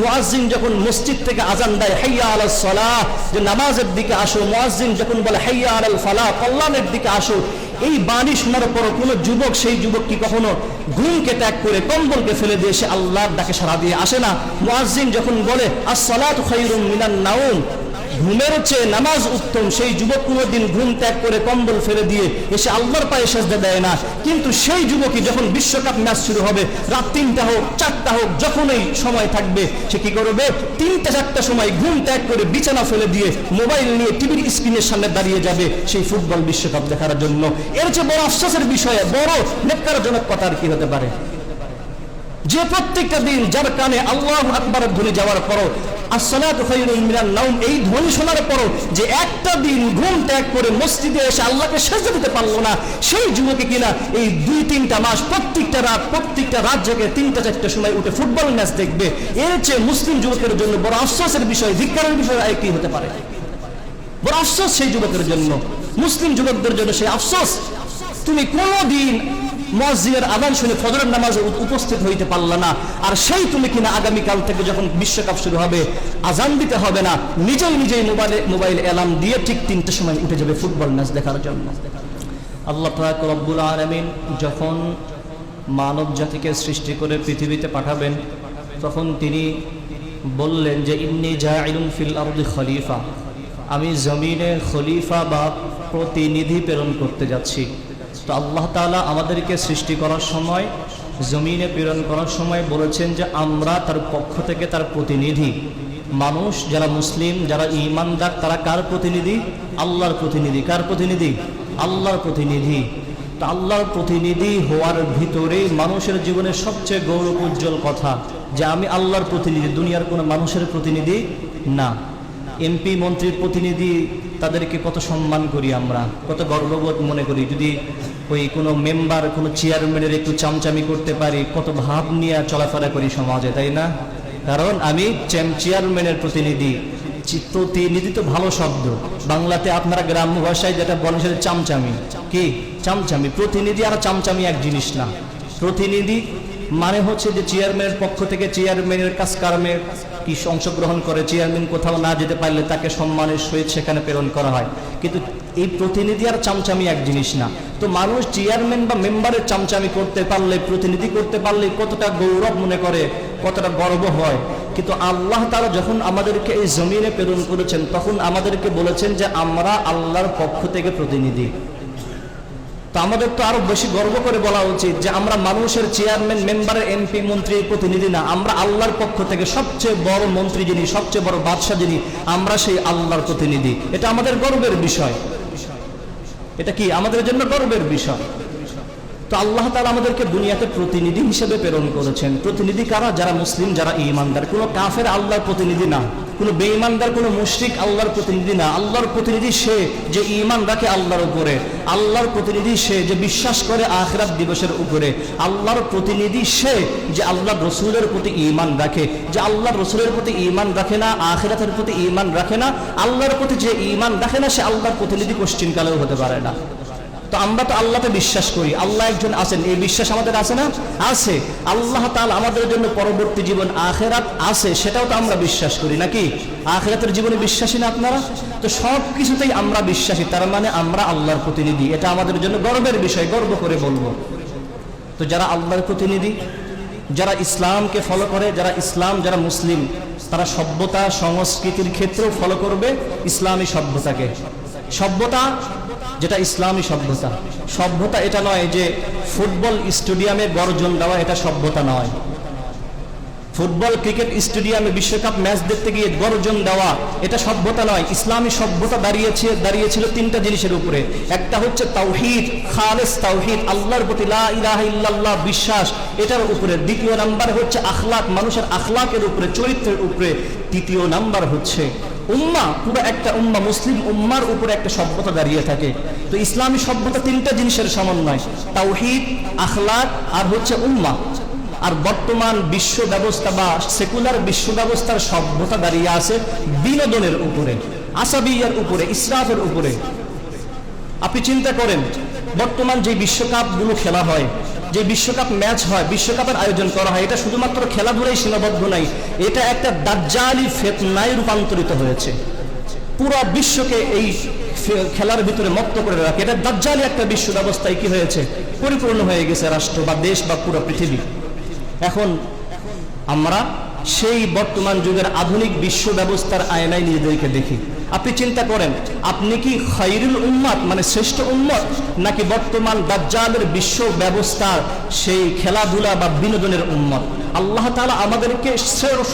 মুয়াজ্জিন যখন মসজিদ থেকে আযান দেয় হাইয়া আলাস সালাহ, যে নামাজের দিকে আসো, মুয়াজ্জিন যখন বলে হাইয়া আলাল ফালাহ, কল্যাণের দিকে আসো, এই বাণী শোনার পর কোনো যুবক, সেই যুবক কি কখনো ঘুমকে ত্যাগ করে কম্বলকে ফেলে দিয়ে সে আল্লাহর ডাকে সাড়া দিয়ে আসে না? মুয়াজ্জিন যখন বলে আস-সালাতু খায়রুম মিনান নাওম, ঘুমের চেয়ে নামাজ উত্তম, সেই যুবক কোনোদিন ঘুম ত্যাগ করে কম্বল ফেলে দিয়ে এসে আল্লাহর পায়ে সেজদা দেয় না। কিন্তু সেই যুবকই যখন বিশ্বকাপ ম্যাচ শুরু হবে, রাত 3টা হোক 4টা হোক, যখনই সময় থাকবে, সে কি করবে? 3টা-4টা সময় ঘুম ত্যাগ করে বিছানা ফেলে দিয়ে মোবাইল নিয়ে টিভির স্ক্রিনের সামনে দাঁড়িয়ে যাবে সেই ফুটবল বিশ্বকাপ দেখার জন্য। এর চেয়ে বড় আফসোসের বিষয়ে, বড় নেককারজনক কথা আর কি হতে পারে? যে প্রত্যেকটা দিন যার কানে আল্লাহু আকবারের ধ্বনি যাওয়ার পরও, as-salatu khayrun minan nawm, এই ধ্বনি শোনার পরও যে একটা দিন ঘুম ত্যাগ করে মসজিদে এসে আল্লাহকে সেজদা দিতে পারলো না, সেই যুবকে কিনা এই 2-3টা মাস প্রত্যেকটা রাত জেগে 3টা-4টা সময় উঠে ফুটবল ম্যাচ দেখবে। এর চেয়ে মুসলিম যুবকের জন্য বড় আফসোসের বিষয়, ধিক্কারের বিষয় আর কি হতে পারে? বড় আফসোস সেই যুবকের জন্য, মুসলিম যুবকদের জন্য সেই আফসোস। তুমি কোনোদিন মুয়াজ্জিনের আযান শুনে ফজরের নামাজে উপস্থিত হইতে পারলা না, আর সেই তুমি কিনা আগামীকাল থেকে যখন বিশ্বকাপ শুরু হবে আযান দিতে হবে না, নিজেই মোবাইল অ্যালার্ম দিয়ে ঠিক 3টার সময় উঠে যাবে ফুটবল ম্যাচ দেখার জন্য। আল্লাহ পাক রব্বুল আলামিন যখন মানব জাতিকে সৃষ্টি করে পৃথিবীতে পাঠাবেন, তখন তিনি বললেন যে ইন্নী জাইলুন ফিল আরদি খলিফা, আমি জমিনে খলিফা বা প্রতিনিধি প্রেরণ করতে যাচ্ছি। তো আল্লাহ তাআলা আমাদেরকে সৃষ্টি করার সময়, জমিনে প্রেরণ করার সময় বলেছেন যে আমরা তার পক্ষ থেকে তার প্রতিনিধি। মানুষ যারা মুসলিম, যারা ঈমানদার, তারা কার প্রতিনিধি? আল্লাহর প্রতিনিধি। কার প্রতিনিধি? আল্লাহর প্রতিনিধি। তো আল্লাহর প্রতিনিধি হওয়ার ভিতরে মানুষের জীবনের সবচেয়ে গৌরব উজ্জ্বল কথা যে আমি আল্লাহর প্রতিনিধি, দুনিয়ার কোনো মানুষের প্রতিনিধি না। এমপি মন্ত্রীর প্রতিনিধি, তাদেরকে কত সম্মান করি আমরা, কত গর্ববোধ মনে করি। যদি ওই কোনো মেম্বার, কোনো চেয়ারম্যানের একটু চামচামি করতে পারি, কত ভাব নিয়ে চলাফেরা করি সমাজে, তাই না? কারণ আমি চেয়ারম্যানের প্রতিনিধি। প্রতিনিধি তো ভালো শব্দ, বাংলাতে আপনারা গ্রাম্য ভাষায় যেটা বলেন সেটা চামচামি। কি চামচামি? প্রতিনিধি আর চামচামি এক জিনিস না। প্রতিনিধি মানে হচ্ছে যে চেয়ারম্যানের পক্ষ থেকে চেয়ারম্যানের কাজকর্মে কি অংশগ্রহণ করে, চেয়ারম্যান কোথাও না যেতে পারলে তাকে সম্মানের সহিত সেখানে প্রেরণ করা হয়। কিন্তু এই প্রতিনিধি আর চামচামি এক জিনিস না। তো মানুষ চেয়ারম্যান বা মেম্বারের চামচামি করতে পারলে, প্রতিনিধি করতে পারলে কতটা গৌরব মনে করে, কতটা গর্ব হয়। কিন্তু আল্লাহ তাআলা যখন আমাদেরকে এই জমিনে প্রেরণ করেছেন, তখন আমাদেরকে বলেছেন যে আমরা আল্লাহর পক্ষ থেকে প্রতিনিধি। তো আমাদের তো আরো বেশি গর্ব করে বলা উচিত যে আমরা মানুষের চেয়ারম্যান, মেম্বারের, এমপি, মন্ত্রীর প্রতিনিধি না, আমরা আল্লাহর পক্ষ থেকে সবচেয়ে বড় মন্ত্রী যিনি, সবচেয়ে বড় বাদশা যিনি, আমরা সেই আল্লাহর প্রতিনিধি। এটা আমাদের গর্বের বিষয়। এটা কি আমাদের জন্য গর্বের বিষয়? তো আল্লাহ তাআলা আমাদেরকে দুনিয়াতে প্রতিনিধি হিসেবে প্রেরণ করেছেন। প্রতিনিধি কারা? যারা মুসলিম, যারা ঈমানদার। কোনো কাফের আল্লাহর প্রতিনিধি না, কোনো বেঈমানদার, কোনো মুশরিক আল্লাহর প্রতিনিধি না। আল্লাহর প্রতিনিধি সে যে ঈমান রাখে আল্লাহর উপরে। আল্লাহর প্রতিনিধি সে যে বিশ্বাস করে আখিরাত দিবসের উপরে। আল্লাহর প্রতিনিধি সে যে আল্লাহর রাসূলের প্রতি ঈমান রাখে। যে আল্লাহর রাসূলের প্রতি ঈমান রাখে না, আখিরাতের প্রতি ঈমান রাখে না, আল্লাহর প্রতি যে ঈমান রাখে না, সে আল্লাহর প্রতিনিধি কোশ্চিনকালেও হতে পারে না। তো আমরা তো আল্লাহকে বিশ্বাস করি, আল্লাহ একজন আছেন, এই বিশ্বাস আমাদের আছে না? আছে। আল্লাহ তাআলা আমাদের জন্য পরবর্তী জীবন আখিরাত আছে, সেটাও তো আমরা বিশ্বাস করি, নাকি? আখিরাতের জীবনে বিশ্বাসী না আপনারা? তো সব কিছুতেই আমরা বিশ্বাসী, তার মানে আমরা আল্লাহর প্রতিনিধি। এটা আমাদের জন্য গর্বের বিষয়, গর্ব করে বলবো। তো যারা আল্লাহর প্রতিনিধি, যারা ইসলামকে ফলো করে, যারা মুসলিম, তারা সভ্যতা সংস্কৃতির ক্ষেত্রেও ফলো করবে ইসলামী সভ্যতাকে। সভ্যতা যেটা ইসলামী সভ্যতা, সভ্যতা এটা নয় যে ফুটবল স্টেডিয়ামে গর্জন দেওয়া, এটা সভ্যতা নয়। ফুটবল ক্রিকেট স্টেডিয়ামে বিশ্বকাপ ম্যাচ দেখতে গিয়ে গর্জন দেওয়া, এটা সভ্যতা নয়। ইসলামী সভ্যতা দাঁড়িয়েছিল 3টা জিনিসের উপরে। একটা হচ্ছে তাওহীদ, খালেস তাওহীদ, আল্লাহর প্রতি লা ইলাহা ইল্লাল্লাহ বিশ্বাস, এটার উপরে। দ্বিতীয় নাম্বার হচ্ছে আখলাক, মানুষের আখলাকের উপরে, চরিত্রের উপরে। তৃতীয় নাম্বার হচ্ছে উম্মাহ, পুরো একটা উম্মাহ, মুসলিম উম্মার উপরে একটা সভ্যতা দাঁড়িয়ে থাকে। তো ইসলামী সভ্যতা 3টা জিনিসের সমন্বয়, তাওহীদ, আখলাক আর হচ্ছে উম্মাহ। আর বর্তমান বিশ্ব ব্যবস্থা বা সেকুলার বিশ্ব ব্যবস্থার সভ্যতা দাঁড়িয়ে আছে বিনোদনের উপরে, আসাবিয়ার উপরে, ইসরাফের উপরে। আপনি চিন্তা করেন, বর্তমান যে বিশ্বকাপগুলো খেলা হয়, যে বিশ্বকাপ ম্যাচ হয়, বিশ্বকাপের আয়োজন করা হয়, এটা শুধুমাত্র খেলাধুলায় সীমাবদ্ধ নাই, এটা একটা দাজ্জালি ফিতনায় রূপান্তরিত হয়েছে। পুরো বিশ্বকে এই খেলার ভিতরে মত্ত করে রাখে। এটা দাজ্জালি একটা বিশ্ব ব্যবস্থায় কি হয়েছে, পরিপূর্ণ হয়ে গেছে রাষ্ট্র বা দেশ বা পুরো পৃথিবী। এখন আমরা সেই বর্তমান যুগের আধুনিক বিশ্ব ব্যবস্থার আয়নায় নিজেদেরকে দেখি। আপনি চিন্তা করেন, আপনি কি খায়রুল উম্মত মানে শ্রেষ্ঠ উম্মত, নাকি বর্তমান দাজ্জালের বিশ্ব ব্যবস্থার সেই খেলাধুলা বা বিনোদনের উম্মত? আল্লাহ তাআলা আমাদেরকে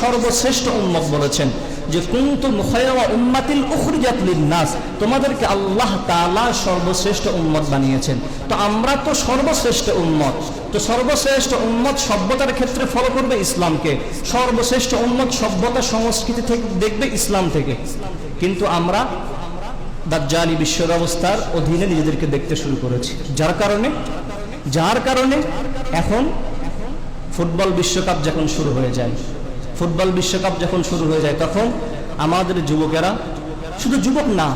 সর্বশ্রেষ্ঠ উম্মত বলেছেন যে কুনতুম খায়রা উম্মাতিন উখরিজাত লিন-নাস, তোমাদেরকে আল্লাহ তাআলা সর্বশ্রেষ্ঠ উম্মত বানিয়েছেন। তো আমরা তো সর্বশ্রেষ্ঠ উম্মত, তো সর্বশ্রেষ্ঠ উম্মত সভ্যতার ক্ষেত্রে ফলো করবে ইসলামকে, সর্বশ্রেষ্ঠ উম্মত সভ্যতা সংস্কৃতি থেকে দেখবে ইসলাম থেকে। কিন্তু আমরা দাজ্জালি বিশ্ব ব্যবস্থার অধীনে নিজেদেরকে দেখতে শুরু করেছি, যার কারণে এখন ফুটবল বিশ্বকাপ যখন শুরু হয়ে যায়, তখন আমাদের যুবকেরা, শুধু যুবক না,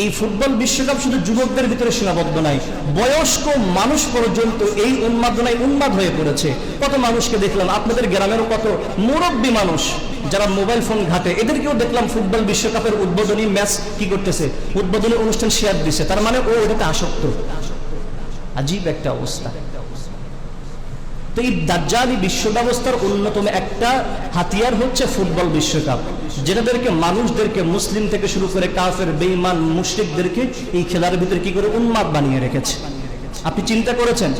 এই ফুটবল বিশ্বকাপ শুধু যুবকদের ভিতরে সীমাবদ্ধ নাই, বয়স্ক মানুষ পর্যন্ত এই উন্মাদনায় উন্মাদ হয়ে পড়েছে। কত মানুষকে দেখলাম, আপনাদের গ্রামেরও কত মুরব্বী মানুষ যারা মোবাইল ফোন ঘাটে, এদেরকেও দেখলাম ফুটবল বিশ্বকাপের উদ্বোধনী ম্যাচ কি করতেছে, উদ্বোধনী অনুষ্ঠান শেয়ার দিচ্ছে, তার মানে ও ওটাতে আসক্ত। আজীব একটা অবস্থা। তো এই দাজ্জালি বিশ্ব ব্যবস্থার অন্যতম একটা হাতিয়ার হচ্ছে ফুটবল বিশ্বকাপ, যেটাদেরকে মানুষদেরকে, মুসলিম থেকে শুরু করে কাফের, বেঈমান, মুশরিকদেরকে এই খেলার ভিতরে কি করে উন্মাদ বানিয়ে রেখেছে। আপনি চিন্তা করেছেন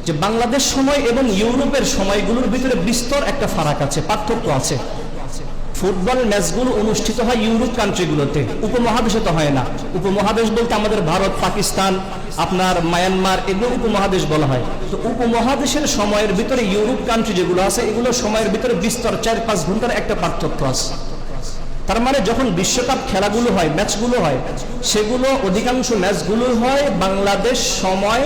যে বাংলাদেশ সময় এবং ইউরোপের সময়গুলোর ভিতরে বিস্তর একটা ফারাক আছে, পার্থক্য আছে। ফুটবল ম্যাচগুলো অনুষ্ঠিত হয় ইউরোপ কান্ট্রিগুলোতে, উপমহাদেশে তো হয় না। উপমহাদেশ বলতে আমাদের ভারত, পাকিস্তান, আপনার মায়ানমার, এগুলো উপমহাদেশ বলা হয়। তো উপমহাদেশের সময়ের ভিতরে ইউরোপ কান্ট্রি যেগুলো আছে, এগুলো সময়ের ভিতরে বিস্তর 4-5 ঘন্টার একটা পার্থক্য আছে। তার মানে যখন বিশ্বকাপ খেলাগুলো হয়, ম্যাচগুলো হয়, সেগুলো অধিকাংশ ম্যাচগুলো হয় বাংলাদেশ সময়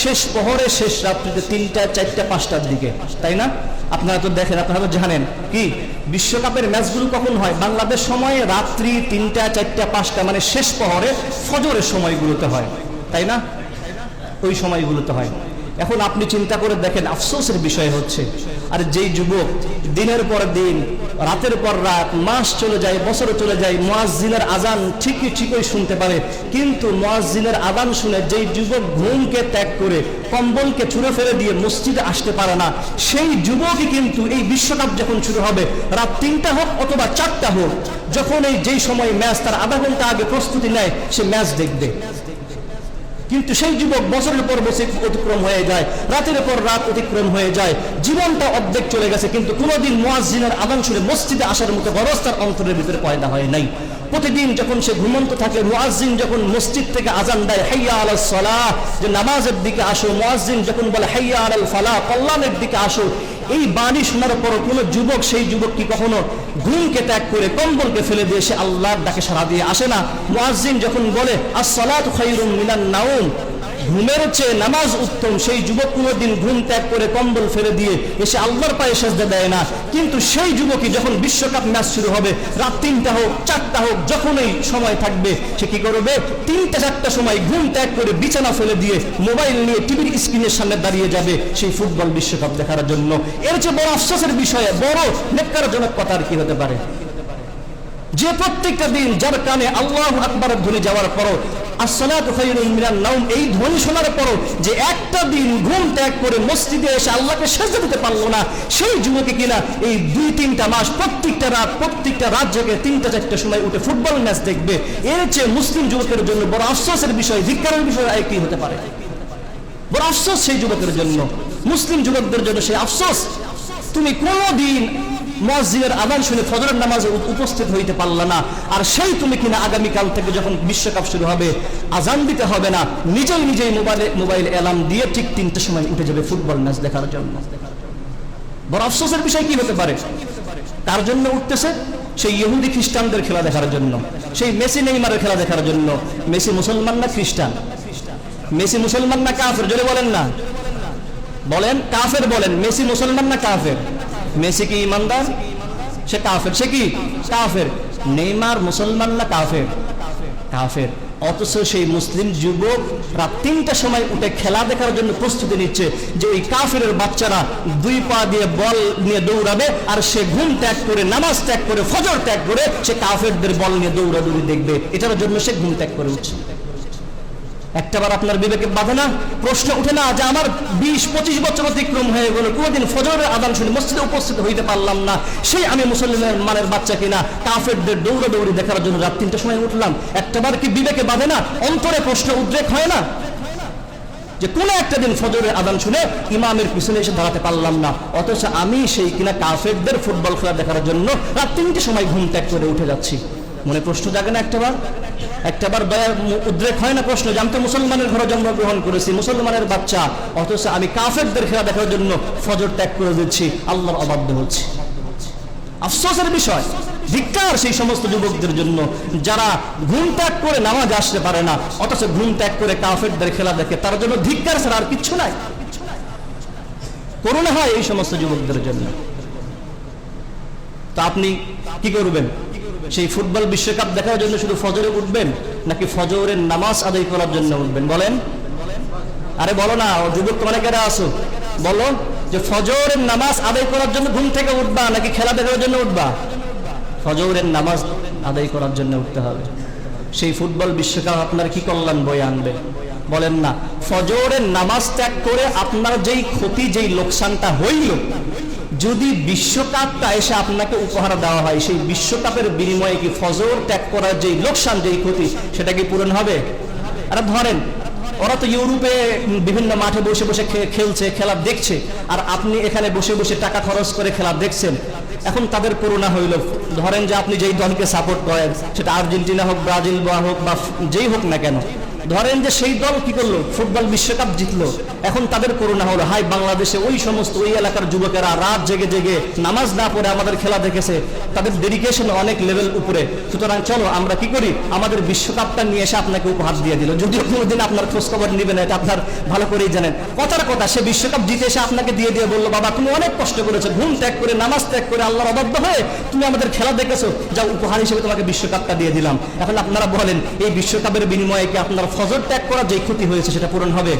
শেষ প্রহরে, শেষ রাত্রিতে 3টা, 4টা, 5টার দিকে, তাই না? আপনারা তো দেখেন, আপনারা তো জানেন কি বিশ্বকাপের ম্যাচগুলো কখন হয়, বাংলাদেশ সময়ে রাত্রি 3টা, 4টা, 5টা, মানে শেষ প্রহরে ফজরের সময়গুলোতে হয়, তাই না? ওই সময়গুলোতে হয়। এখন আপনি চিন্তা করে দেখেন, আফসোসের বিষয় হচ্ছে, আর যেই যুবক দিনের পর দিন, রাতের পর রাত, মাস চলে যায়, বছর চলে যায়, মুয়াজ্জিনের আজান ঠিকই শুনতে পারে, কিন্তু মুয়াজ্জিনের আজান শুনে যেই যুবক ঘুমকে ত্যাগ করে কম্বলকে ছুঁড়ে ফেলে দিয়ে মসজিদে আসতে পারে না, সেই যুবকই কিন্তু এই বিশ্বকাপ যখন শুরু হবে, রাত 3টা হোক অথবা 4টা হোক, যখন যেই সময় ম্যাচ, তার আধা ঘন্টা আগে প্রস্তুতি নেয়, সে ম্যাচ দেখবে। কিন্তু সেই যুবক বছরের পর বছর অতিক্রম হয়ে যায়, রাতের পর রাত অতিক্রম হয়ে যায়, জীবনটা অর্ধেক চলে গেছে, কিন্তু কোনোদিন মুয়াজ্জিনের আযান শুনে মসজিদে আসার মতো গরজ তার অন্তরের ভিতরে পয়দা হয় নাই। প্রতিদিন যখন সে ঘুমন্ত থাকে, মুয়াজ্জিন যখন মসজিদ থেকে আযান দেয়, হাইয়া আলাস সালাহ, যে নামাজের দিকে আসো, মুয়াজ্জিন যখন বলে হাইয়া আলাল ফালাহ, কল্যাণের দিকে আসো, এই বাণী শোনার পর কোন যুবক, সেই যুবক কি কখনো ঘুমকে ত্যাগ করে কম্বলকে ফেলে দিয়ে সে আল্লাহর ডাকে সাড়া দিয়ে আসে না? মুয়াজ্জিন যখন বলে আস-সালাতু খায়রুম মিনান নাওম, ঘুমের চেয়ে নামাজ উত্তম, সেই যুবক কোনোদিন ঘুম ত্যাগ করে কম্বল ফেলে দিয়ে এসে আল্লাহর পায়ে সেজদা দেয় না। কিন্তু সেই যুবকই যখন বিশ্বকাপ ম্যাচ শুরু হবে, রাত 3টা হোক, 4টা হোক, যখনই সময় থাকবে, সে কি করবে? 3টা, 4টা সময় ঘুম ত্যাগ করে বিছানা ফেলে দিয়ে মোবাইল নিয়ে টিভির স্ক্রিনের সামনে দাঁড়িয়ে যাবে সেই ফুটবল বিশ্বকাপ দেখার জন্য। এর চেয়ে বড় আফসোসের বিষয়, বড় নেককারজনক কথা আর কি হতে পারে? যে প্রত্যেকটা দিন যার কানে আল্লাহু আকবারের ধ্বনি যাওয়ার পরও, as-salatu khayrun minan nawm, এই ধ্বনি শোনার পরও যে একটা দিন ঘুম ত্যাগ করে মসজিদে এসে আল্লাহকে সেজদা দিতে পারলো না, সেই যুবকে কিনা এই 2-3টা মাস প্রত্যেকটা রাত জেগে 3টা, 4টা সময় উঠে ফুটবল ম্যাচ দেখবে। এর চেয়ে মুসলিম যুবকের জন্য বড় আফসোসের বিষয়, ধিক্কারের বিষয় আর কি হতে পারে? বড় আফসোস সেই যুবকের জন্য, মুসলিম যুবকদের জন্য সেই আফসোস। তুমি কোনোদিন মুয়াজ্জিনের আযান শুনে ফজরের নামাজে উপস্থিত হইতে পারলা না, আর সেই তুমি কিনা আগামীকাল থেকে যখন বিশ্বকাপ শুরু হবে, আযান দিতে হবে না, নিজেই মোবাইল অ্যালার্ম দিয়ে ঠিক 3টের সময় উঠে যাবে ফুটবল ম্যাচ দেখার জন্য। বড় আফসোসের বিষয় কি হতে পারে? তার জন্য উঠতেছে সেই ইহুদি খ্রিস্টানদের খেলা দেখার জন্য, সেই মেসি নেইমারের খেলা দেখার জন্য। মেসি মুসলমান না খ্রিস্টান? মেসি মুসলমান না কাফের? জোরে বলেন না, বলেন কাফের বলেন। মেসি মুসলমান না কাফের? মেসি কি ইমানদার? সে কাফের। সে কি কাফের? নেইমার মুসলমান না কাফের? কাফের। অথচ সেই মুসলিম যুবক রাত ৩টার সময় উঠে খেলা দেখার জন্য প্রস্তুতি নিচ্ছে যে ওই কাফিরের বাচ্চারা 2 পা দিয়ে বল নিয়ে দৌড়াবে, আর সে ঘুম ত্যাগ করে, নামাজ ত্যাগ করে, ফজর ত্যাগ করে সে কাফেরদের বল নিয়ে দৌড়াদৌড়ি দেখবে। এটার জন্য সে ঘুম ত্যাগ করে উঠছে। একটাবার আপনার বিবেকে বাধে না? প্রশ্ন উঠে না যে আমার 20-25 বছর অতিক্রম হয়ে গেল, কোনোদিন ফজরের আযান শুনে মসজিদে উপস্থিত হইতে পারলাম না, সেই আমি মুসলমানের বাচ্চা কিনা কাফেরদের দৌড়াদৌড়ি দেখার জন্য রাত 3টার সময় উঠলাম? একটাবার কি বিবেকে বাধে না? অন্তরে প্রশ্ন উদ্রেক হয় না যে কোনো একটা দিন ফজরের আযান শুনে ইমামের পিছনে এসে দাঁড়াতে পারলাম না, অথচ আমি সেই কিনা কাফেরদের ফুটবল খেলা দেখার জন্য রাত 3টার সময় ঘুম ত্যাগ করে উঠে যাচ্ছি? মনে প্রশ্ন জাগে না একটাবার দয়া উদ্রেক হয় না প্রশ্ন যে আমি তো মুসলমানের ঘরে জন্মগ্রহণ করেছি, মুসলমানের বাচ্চা, অথচ আমি কাফেরদের খেলা দেখার জন্য ফজর ত্যাগ করে দিচ্ছি, আল্লাহর অবাধ্য হচ্ছি। আফসোসের বিষয়, ধিক্কার সেই সমস্ত যুবকদের জন্য যারা ঘুম ত্যাগ করে নামাজ আসতে পারে না, অথচ ঘুম ত্যাগ করে কাফেরদের খেলা দেখে। তার জন্য ধিক্কার ছাড়া আর কিচ্ছু নাই। করুণা হয় এই সমস্ত যুবকদের জন্য। তা আপনি কি করবেন? সেই ফুটবল বিশ্বকাপ দেখার জন্য শুধু ফজরে উঠবেন, নাকি ফজরের নামাজ আদায় করার জন্য উঠবেন? বলেন, আরে বলো না, যুবক অনেকেরা আসো, বলো যে ফজরের নামাজ আদায় করার জন্য ঘুম থেকে উঠবা, নাকি খেলা দেখার জন্য উঠবা? ফজরের নামাজ আদায় করার জন্য উঠতে হবে। সেই ফুটবল বিশ্বকাপ আপনার কি কল্যাণ বয়ে আনবে? বলেন না। ফজরের নামাজ ত্যাগ করে আপনার যেই ক্ষতি, যেই লোকসানটা হইল, যদি বিশ্বকাপটা এসে আপনাকে উপহার দেওয়া হয়, সেই বিশ্বকাপের বিনিময়ে কি ফজর ত্যাগ করার যেই লোকসান, যেই ক্ষতি, সেটা কি পূরণ হবে? আরে ধরেন, ওরা তো ইউরোপে বিভিন্ন মাঠে বসে বসে খেলছে, খেলা দেখছে, আর আপনি এখানে বসে বসে টাকা খরচ করে খেলা দেখছেন। এখন তাদের করুণা হইল, ধরেন যে আপনি যেই দলকে সাপোর্ট করেন, সেটা আর্জেন্টিনা হোক, ব্রাজিল হোক, বা যেই হোক না কেন, ধরেন যে সেই দল কি করলো, ফুটবল বিশ্বকাপ জিতলো। এখন তাদের করুণা হলো, হাই বাংলাদেশে ওই সমস্ত ওই এলাকার যুবকেরা রাত জেগে জেগে নামাজ না পড়ে আমাদের খেলা দেখেছে, তাদের ডেডিকেশন অনেক লেভেল উপরে, সুতরাং চলো আমরা কি করি, আমাদের বিশ্বকাপটা নিয়ে এসে আপনাকে উপহার দিয়ে দিল। যদিও কোনোদিন আপনার খোঁজ খবর নিবে না, এটা আপনার ভালো করেই জানেন। কথার কথা, সে বিশ্বকাপ জিতে এসে আপনাকে দিয়ে বললো, বাবা তুমি অনেক কষ্ট করেছো, ঘুম ত্যাগ করে, নামাজ ত্যাগ করে, আল্লাহর অবাধ্য হয়ে তুমি আমাদের খেলা দেখেছো, যা উপহার হিসেবে তোমাকে বিশ্বকাপটা দিয়ে দিলাম। এখন আপনারা বলেন, এই বিশ্বকাপের বিনিময়ে কি আপনার ফজর ত্যাগ করা যে ক্ষতি হয়েছে সেটা পূরণ হবে?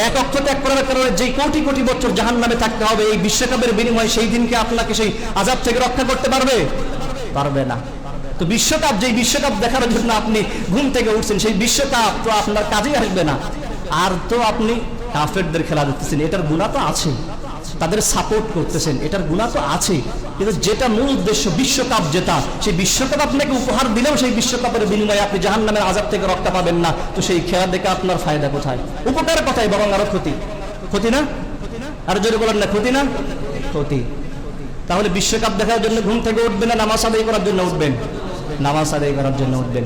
এক অক্ষ ত্যাগ করার কারণে যে কোটি কোটি বছর জাহান্নামে থাকতে হবে, এই বিশ্বকাপের বিনিময়ে সেই দিনকে আপনাকে সেই আযাব থেকে রক্ষা করতে পারবে? পারবে না। তো বিশ্বকাপ, যেই বিশ্বকাপ দেখার জন্য আপনি ঘুম থেকে উঠছেন, সেই বিশ্বকাপ তো আপনার কাজেই আসবে না। আর তো আপনি কাফেরদের খেলা দেখতেছেন, এটার গুনাহ তো আছে, তাদের সাপোর্ট করতেছেন, এটার গুনাহ তো আছে। কিন্তু যেটা মূল উদ্দেশ্য বিশ্বকাপ জেতা, সেই বিশ্বকাপ আপনাকে উপহার দিলেও সেই বিশ্বকাপের বিনিময়ে আপনি জাহান্নামের আযাব থেকে রক্ষা পাবেন না, তো সেই খেলা দেখে আপনার ফায়দা কোথায়? উপকার কোথায়? বরং আরো ক্ষতি। ক্ষতি না? আর জোরে বলেন না, ক্ষতি না? ক্ষতি। তাহলে বিশ্বকাপ দেখার জন্য ঘুম থেকে উঠবেন না নামাজ আদায় করার জন্য উঠবেন? নামাজ আদায় করার জন্য উঠবেন।